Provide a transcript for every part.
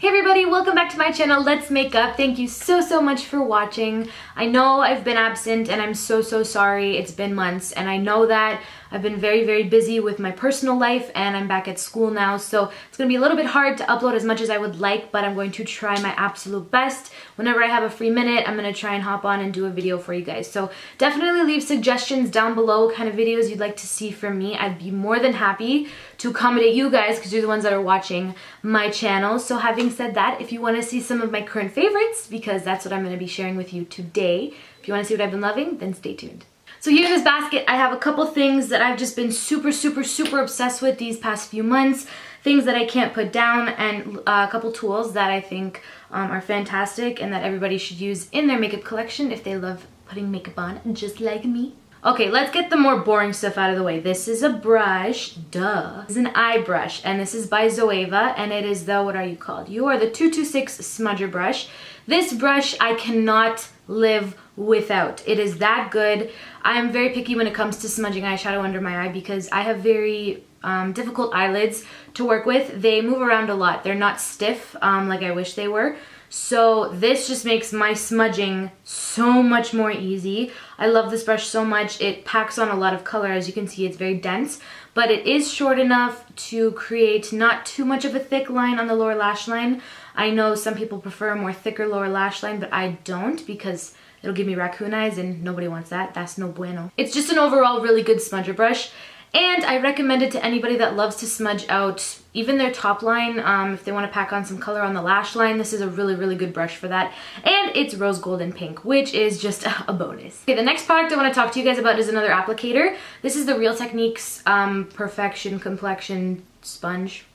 Hey everybody, welcome back to my channel, Let's Makeup. Thank you so much for watching. I know I've been absent and I'm so sorry. It's been months and I know that I've been very busy with my personal life and I'm back at school now, so it's gonna be a little bit hard to upload as much as I would like, but I'm going to try my absolute best. Whenever I have a free minute, I'm gonna try and hop on and do a video for you guys. So definitely leave suggestions down below, what kind of videos you'd like to see from me. I'd be more than happy to accommodate you guys because you're the ones that are watching my channel. So having said that, if you want to see some of my current favorites, because that's what I'm going to be sharing with you today, if you want to see what I've been loving, then stay tuned. So here in this basket, I have a couple things that I've just been super obsessed with these past few months, things that I can't put down, and a couple tools that I think are fantastic and that everybody should use in their makeup collection if they love putting makeup on, just like me. Okay, let's get the more boring stuff out of the way. This is a brush, duh. This is an eye brush, and this is by Zoeva, and it is the, what are you called? You are the 226 Smudger brush. This brush I cannot live without. It is that good. I am very picky when it comes to smudging eyeshadow under my eye because I have very difficult eyelids to work with. They move around a lot. They're not stiff like I wish they were. So this just makes my smudging so much more easy. I love this brush so much. It packs on a lot of color. As you can see, it's very dense, but it is short enough to create not too much of a thick line on the lower lash line. I know some people prefer a more thicker lower lash line, but I don't because it'll give me raccoon eyes and nobody wants that. That's no bueno. It's just an overall really good smudger brush. And I recommend it to anybody that loves to smudge out even their top line. If they want to pack on some color on the lash line, this is a really good brush for that. And it's rose gold and pink, which is just a bonus. Okay, the next product I want to talk to you guys about is another applicator. This is the Real Techniques Perfection Complexion Sponge.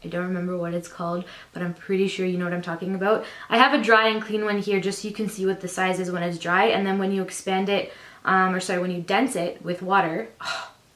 I don't remember what it's called, but I'm pretty sure you know what I'm talking about. I have a dry and clean one here just so you can see what the size is when it's dry, and then when you expand it, when you dense it with water,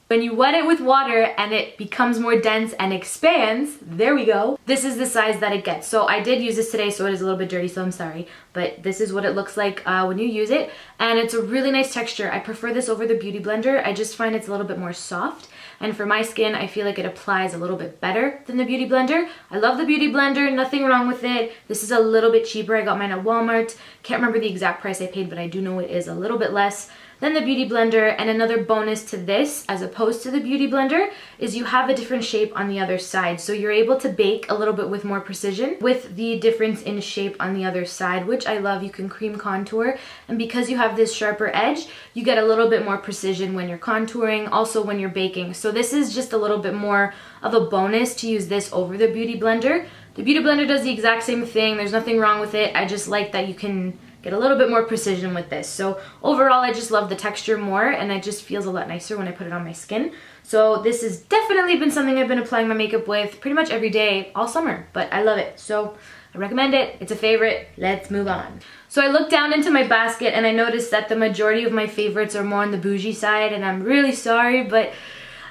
when you wet it with water and it becomes more dense and expands, there we go. This is the size that it gets. So I did use this today, so it is a little bit dirty, so I'm sorry. But this is what it looks like when you use it. And it's a really nice texture. I prefer this over the Beauty Blender. I just find it's a little bit more soft. And for my skin, I feel like it applies a little bit better than the Beauty Blender. I love the Beauty Blender, nothing wrong with it. This is a little bit cheaper. I got mine at Walmart. Can't remember the exact price I paid, but I do know it is a little bit less than the Beauty Blender. And another bonus to this, as opposed to the Beauty Blender, is you have a different shape on the other side. So you're able to bake a little bit with more precision with the difference in shape on the other side, which I love. You can cream contour, and because you have this sharper edge, you get a little bit more precision when you're contouring, also when you're baking. So this is just a little bit more of a bonus to use this over the Beauty Blender. The Beauty Blender does the exact same thing. There's nothing wrong with it. I just like that you can get a little bit more precision with this. So overall, I just love the texture more, and it just feels a lot nicer when I put it on my skin. So this has definitely been something I've been applying my makeup with pretty much every day all summer, but I love it. So I recommend it. It's a favorite. Let's move on. So I looked down into my basket and I noticed that the majority of my favorites are more on the bougie side, and I'm really sorry, but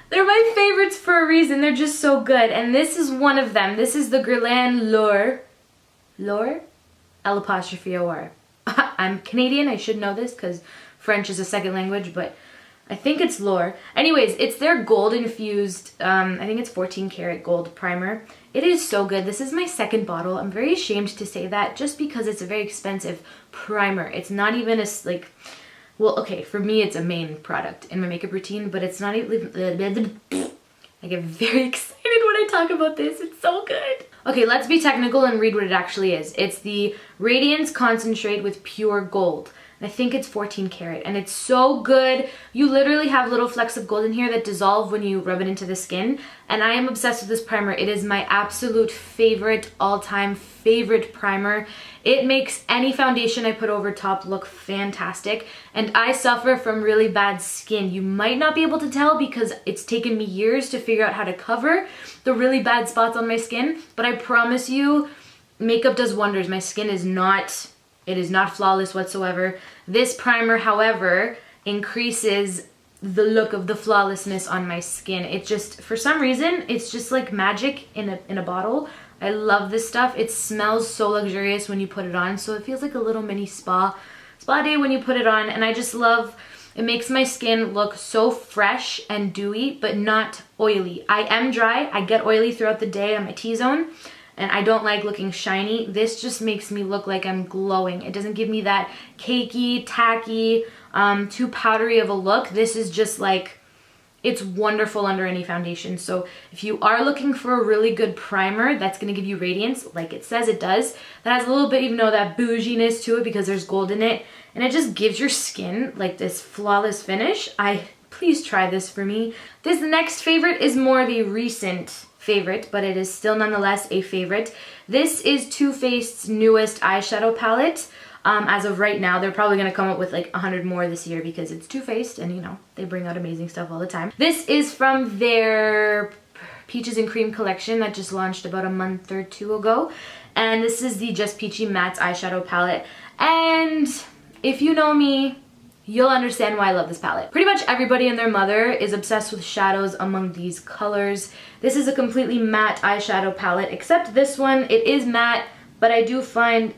they're my favorites for a reason. They're just so good. And this is one of them. This is the Guerlain L'Or? L''O'. I'm Canadian, I should know this because French is a second language, but I think it's L'Or. Anyways, it's their gold infused, I think it's 14 karat gold primer. It is so good. This is my second bottle. I'm very ashamed to say that just because it's a very expensive primer. It's not even a, like, well, okay, for me it's a main product in my makeup routine, but it's not even, I get very excited when I talk about this. It's so good. Okay, let's be technical and read what it actually is. It's the Radiance Concentrate with Pure Gold. I think it's 14 karat, and it's so good. You literally have little flecks of gold in here that dissolve when you rub it into the skin, and I am obsessed with this primer. It is my absolute favorite, all-time favorite primer. It makes any foundation I put over top look fantastic, and I suffer from really bad skin. You might not be able to tell because it's taken me years to figure out how to cover the really bad spots on my skin, but I promise you, makeup does wonders. My skin is not, it is not flawless whatsoever. This primer, however, increases the look of the flawlessness on my skin. It just, for some reason, it's just like magic in a bottle. I love this stuff. It smells so luxurious when you put it on, so it feels like a little mini spa day when you put it on, and I just love, it makes my skin look so fresh and dewy, but not oily. I am dry. I get oily throughout the day on my T-zone, and I don't like looking shiny. This just makes me look like I'm glowing. It doesn't give me that cakey, tacky, too powdery of a look. This is just like, it's wonderful under any foundation. So if you are looking for a really good primer that's gonna give you radiance, like it says it does, that has a little bit, even though that bouginess to it because there's gold in it, and it just gives your skin like this flawless finish. Please try this for me. This next favorite is more of a recent favorite, but it is still nonetheless a favorite. This is Too Faced's newest eyeshadow palette. As of right now, they're probably going to come up with like 100 more this year because it's Too Faced and, you know, they bring out amazing stuff all the time. This is from their Peaches and Cream collection that just launched about a month or two ago. And this is the Just Peachy Matte eyeshadow palette. And if you know me, you'll understand why I love this palette. Pretty much everybody and their mother is obsessed with shadows among these colors. This is a completely matte eyeshadow palette, except this one. It is matte, but I do find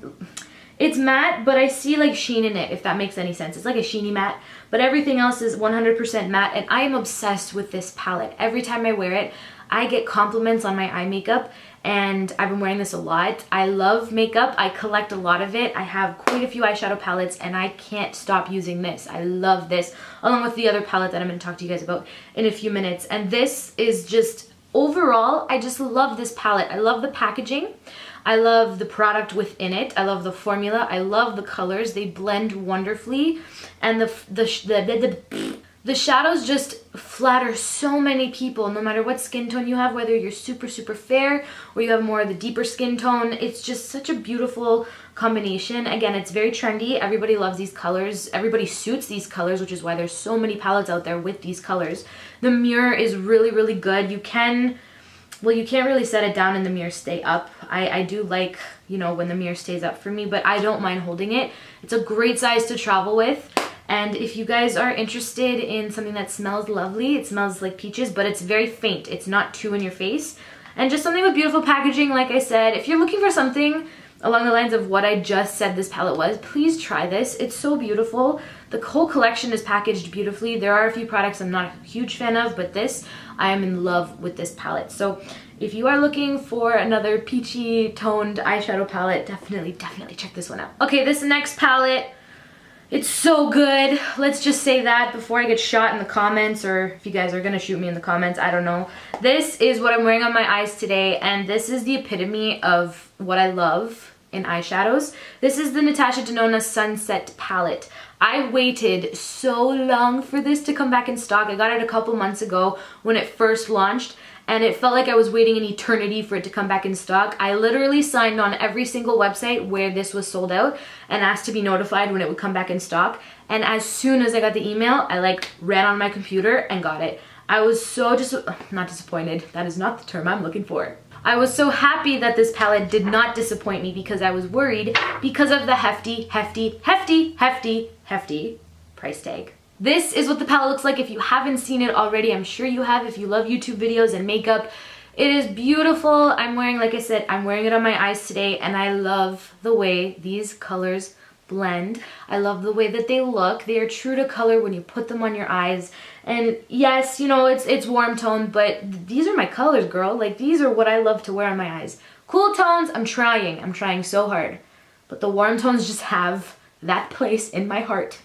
it's matte, but I see like sheen in it, if that makes any sense. It's like a sheeny matte, but everything else is 100% matte, and I am obsessed with this palette. Every time I wear it, I get compliments on my eye makeup, and I've been wearing this a lot. I love makeup. I collect a lot of it. I have quite a few eyeshadow palettes, and I can't stop using this. I love this, along with the other palette that I'm going to talk to you guys about in a few minutes. And this is just, overall, I just love this palette. I love the packaging. I love the product within it. I love the formula. I love the colors. They blend wonderfully. And the shadows just flatter so many people, no matter what skin tone you have, whether you're super, super fair or you have more of the deeper skin tone. It's just such a beautiful combination. Again, it's very trendy. Everybody loves these colors. Everybody suits these colors, which is why there's so many palettes out there with these colors. The mirror is really, really good. You can't really set it down and the mirror stay up. I do like, you know, when the mirror stays up for me, but I don't mind holding it. It's a great size to travel with. And if you guys are interested in something that smells lovely, it smells like peaches, but it's very faint. It's not too in your face. And just something with beautiful packaging, like I said. If you're looking for something along the lines of what I just said this palette was, please try this. It's so beautiful. The whole collection is packaged beautifully. There are a few products I'm not a huge fan of, but this, I am in love with this palette. So if you are looking for another peachy toned eyeshadow palette, definitely check this one out. Okay, this next palette, it's so good. Let's just say that before I get shot in the comments, or if you guys are gonna shoot me in the comments, I don't know. This is what I'm wearing on my eyes today, and this is the epitome of what I love in eyeshadows. This is the Natasha Denona Sunset palette. I waited so long for this to come back in stock. I got it a couple months ago when it first launched, and it felt like I was waiting an eternity for it to come back in stock. I literally signed on every single website where this was sold out and asked to be notified when it would come back in stock. And as soon as I got the email, I like ran on my computer and got it. I was so not disappointed. That is not the term I'm looking for. I was so happy that this palette did not disappoint me because I was worried because of the hefty price tag. This is what the palette looks like. If you haven't seen it already, I'm sure you have if you love YouTube videos and makeup. It is beautiful. I'm wearing, like I said, I'm wearing it on my eyes today, and I love the way these colors blend. I love the way that they look. They are true to color when you put them on your eyes. And yes, you know, it's warm tone, but these are my colors, girl. Like, these are what I love to wear on my eyes. Cool tones, I'm trying so hard. But the warm tones just have that place in my heart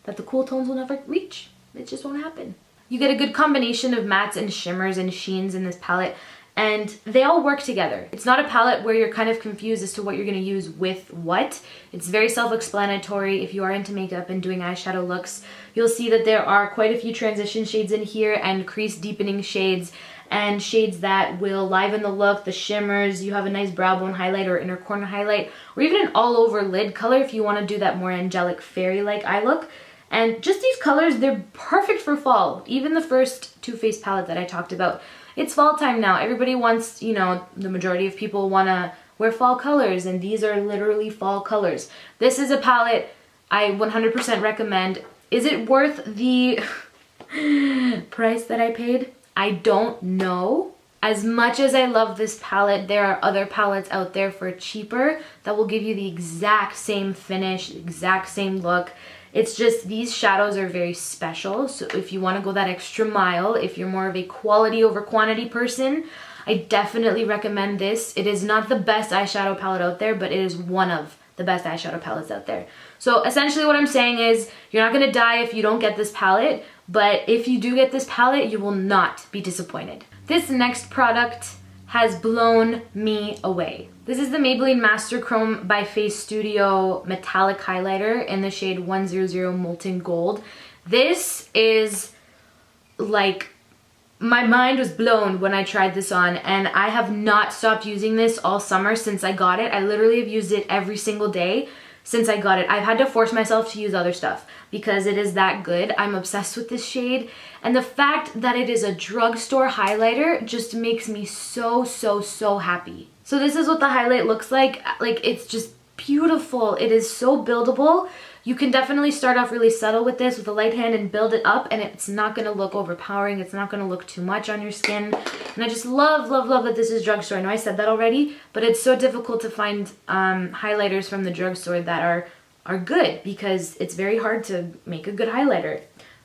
that the cool tones will never reach. It just won't happen. You get a good combination of mattes and shimmers and sheens in this palette, and they all work together. It's not a palette where you're kind of confused as to what you're gonna use with what. It's very self-explanatory. If you are into makeup and doing eyeshadow looks, you'll see that there are quite a few transition shades in here and crease deepening shades and shades that will liven the look, the shimmers. You have a nice brow bone highlight or inner corner highlight, or even an all over lid color if you wanna do that more angelic fairy-like eye look. And just these colors, they're perfect for fall. Even the first Too Faced palette that I talked about. It's fall time now. Everybody wants, you know, the majority of people want to wear fall colors, and these are literally fall colors. This is a palette I 100% recommend. Is it worth the price that I paid? I don't know. As much as I love this palette, there are other palettes out there for cheaper that will give you the exact same finish, exact same look. It's just these shadows are very special, so if you want to go that extra mile, if you're more of a quality over quantity person, I definitely recommend this. It is not the best eyeshadow palette out there, but it is one of the best eyeshadow palettes out there. So essentially what I'm saying is you're not gonna die if you don't get this palette, but if you do get this palette, you will not be disappointed. This next product has blown me away. This is the Maybelline Master Chrome by Face Studio Metallic Highlighter in the shade 100 Molten Gold. This is like, my mind was blown when I tried this on, and I have not stopped using this all summer since I got it. I literally have used it every single day since I got it. I've had to force myself to use other stuff because it is that good. I'm obsessed with this shade, and the fact that it is a drugstore highlighter just makes me so, so, so happy. So this is what the highlight looks like. Like, it's just beautiful. It is so buildable. You can definitely start off really subtle with this with a light hand and build it up, and it's not going to look overpowering. It's not going to look too much on your skin. And I just love, love, love that this is drugstore. I know I said that already, but it's so difficult to find highlighters from the drugstore that are good, because it's very hard to make a good highlighter.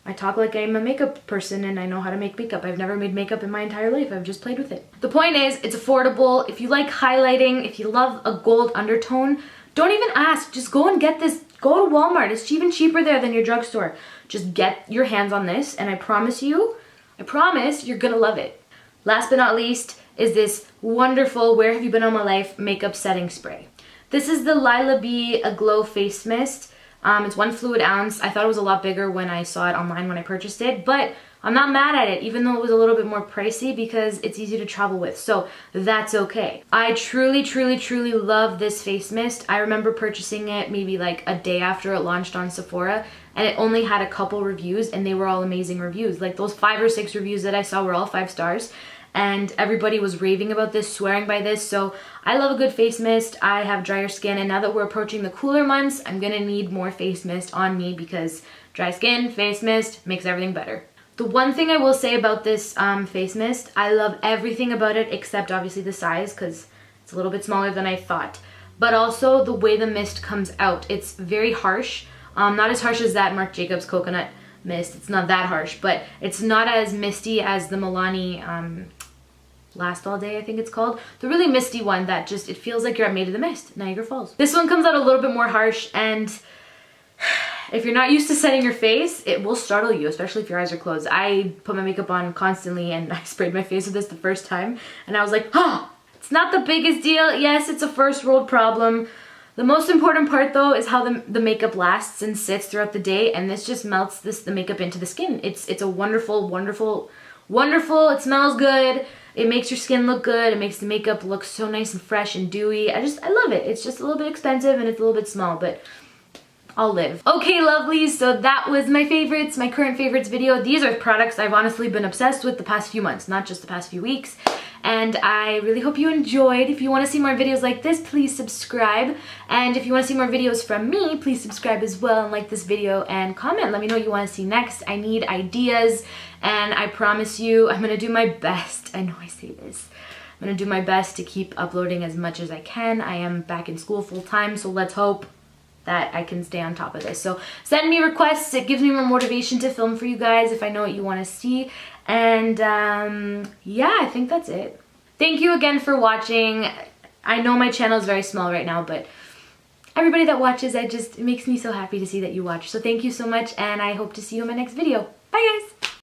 I talk like I'm a makeup person and I know how to make makeup. I've never made makeup in my entire life. I've just played with it. The point is, it's affordable. If you like highlighting, if you love a gold undertone, don't even ask. Just go and get this. Go to Walmart. It's even cheaper there than your drugstore. Just get your hands on this, and I promise you're gonna love it. Last but not least is this wonderful Where Have You Been All My Life makeup setting spray. This is the Lilah B Aglow face mist. It's 1 fluid ounce. I thought it was a lot bigger when I saw it online when I purchased it, but I'm not mad at it, even though it was a little bit more pricey, because it's easy to travel with, so that's okay. I truly, truly, truly love this face mist. I remember purchasing it maybe like a day after it launched on Sephora, and it only had a couple reviews, and they were all amazing reviews. Like, those 5 or 6 reviews that I saw were all 5 stars, and everybody was raving about this, swearing by this. So I love a good face mist. I have drier skin, and now that we're approaching the cooler months, I'm gonna need more face mist on me, because dry skin, face mist makes everything better. The one thing I will say about this face mist, I love everything about it except obviously the size, because it's a little bit smaller than I thought. But also the way the mist comes out. It's very harsh. Not as harsh as that Marc Jacobs coconut mist. It's not that harsh, but it's not as misty as the Milani Last All Day, I think it's called. The really misty one that just, it feels like you're at Maid of the Mist, Niagara Falls. This one comes out a little bit more harsh, and if you're not used to setting your face, it will startle you, especially if your eyes are closed. I put my makeup on constantly, and I sprayed my face with this the first time, and I was like, oh, it's not the biggest deal. Yes, it's a first world problem. The most important part though is how the makeup lasts and sits throughout the day, and this just melts the makeup into the skin. It's a wonderful, wonderful, wonderful. It smells good. It makes your skin look good. It makes the makeup look so nice and fresh and dewy. I love it. It's just a little bit expensive and it's a little bit small, but I'll live. Okay, lovelies, so that was my favorites, my current favorites video. These are products I've honestly been obsessed with the past few months, not just the past few weeks. And I really hope you enjoyed. If you want to see more videos like this, please subscribe. And if you want to see more videos from me, please subscribe as well and like this video and comment. Let me know what you want to see next. I need ideas, and I promise you I'm going to do my best. I know I say this. I'm going to do my best to keep uploading as much as I can. I am back in school full time, so let's hope that I can stay on top of this. So send me requests. It gives me more motivation to film for you guys if I know what you want to see. And yeah, I think that's it. Thank you again for watching. I know my channel is very small right now, but everybody that watches, it makes me so happy to see that you watch. So thank you so much, and I hope to see you in my next video. Bye guys!